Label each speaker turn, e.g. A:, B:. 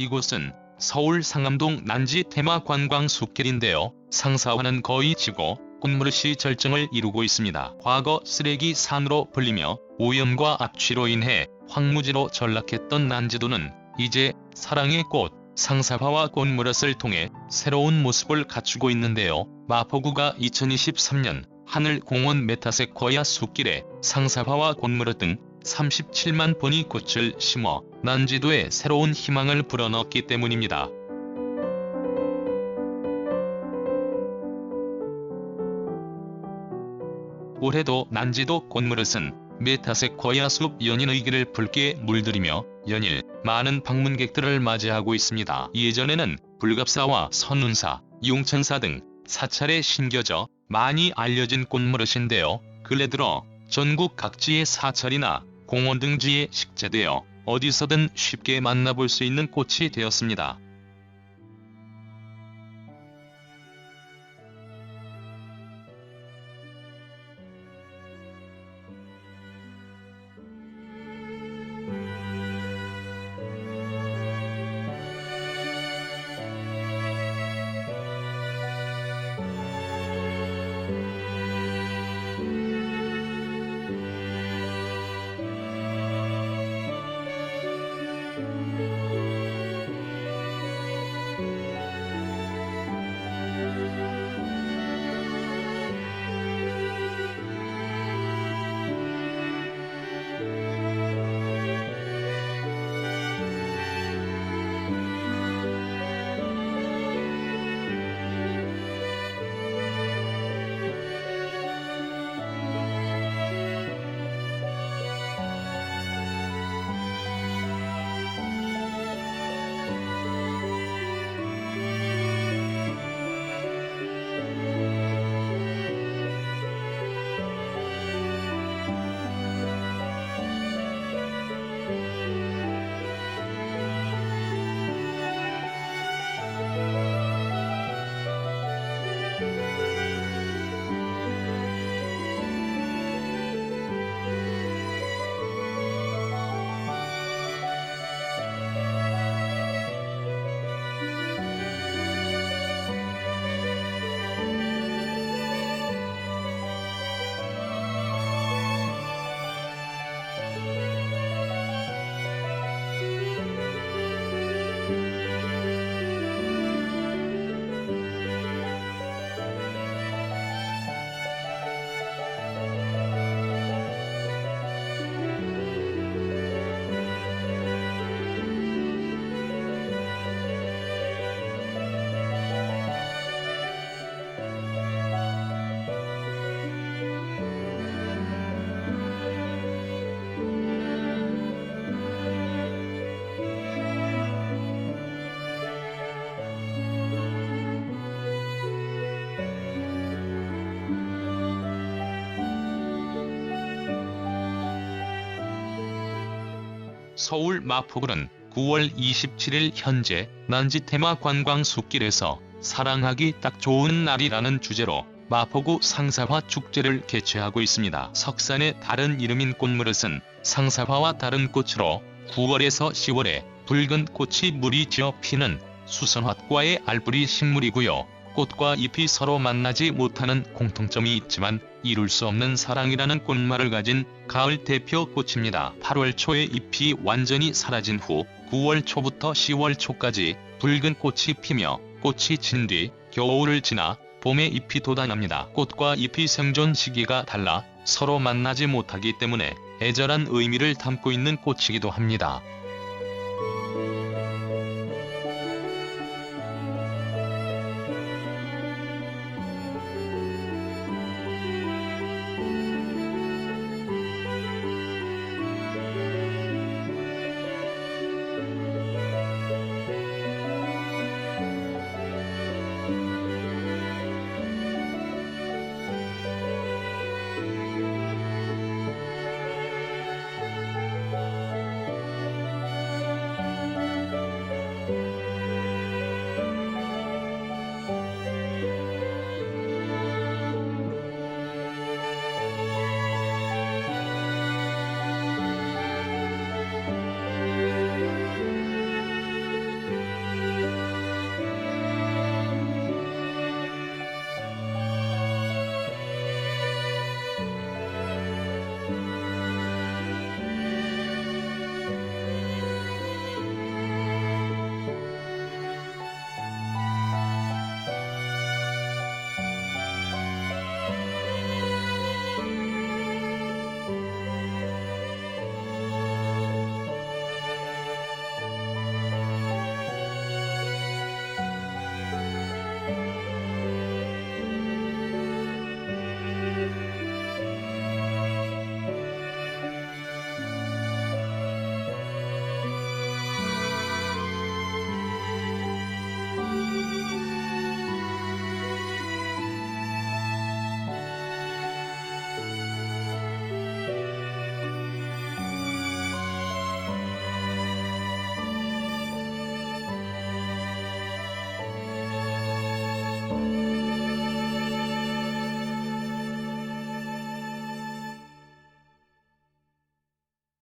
A: 이곳은 서울 상암동 난지 테마관광숲길인데요. 상사화는 거의 지고 꽃무릇이 절정을 이루고 있습니다. 과거 쓰레기 산으로 불리며 오염과 압취로 인해 황무지로 전락했던 난지도는 이제 사랑의 꽃, 상사화와 꽃무릇을 통해 새로운 모습을 갖추고 있는데요. 마포구가 2023년 하늘공원 메타세쿼이아 숲길에 상사화와 꽃무릇 등 37만 본의 꽃을 심어 난지도에 새로운 희망을 불어넣었기 때문입니다. 올해도 난지도 꽃무릇은 메타세쿼이아 숲 연인의기를 붉게 물들이며 연일 많은 방문객들을 맞이하고 있습니다. 예전에는 불갑사와 선운사, 용천사 등 사찰에 심겨져 많이 알려진 꽃무릇인데요. 근래 들어 전국 각지의 사찰이나 공원 등지에 식재되어 어디서든 쉽게 만나볼 수 있는 꽃이 되었습니다. 서울 마포구는 9월 27일 현재 난지 테마 관광 숲길에서 사랑하기 딱 좋은 날이라는 주제로 마포구 상사화 축제를 개최하고 있습니다. 석산의 다른 이름인 꽃무릇은 상사화와 다른 꽃으로 9월에서 10월에 붉은 꽃이 물이 지어 피는 수선화과의 알뿌리 식물이고요. 꽃과 잎이 서로 만나지 못하는 공통점이 있지만 이룰 수 없는 사랑이라는 꽃말을 가진 가을 대표 꽃입니다. 8월 초에 잎이 완전히 사라진 후 9월 초부터 10월 초까지 붉은 꽃이 피며 꽃이 진 뒤 겨울을 지나 봄에 잎이 돋아납니다. 꽃과 잎이 생존 시기가 달라 서로 만나지 못하기 때문에 애절한 의미를 담고 있는 꽃이기도 합니다.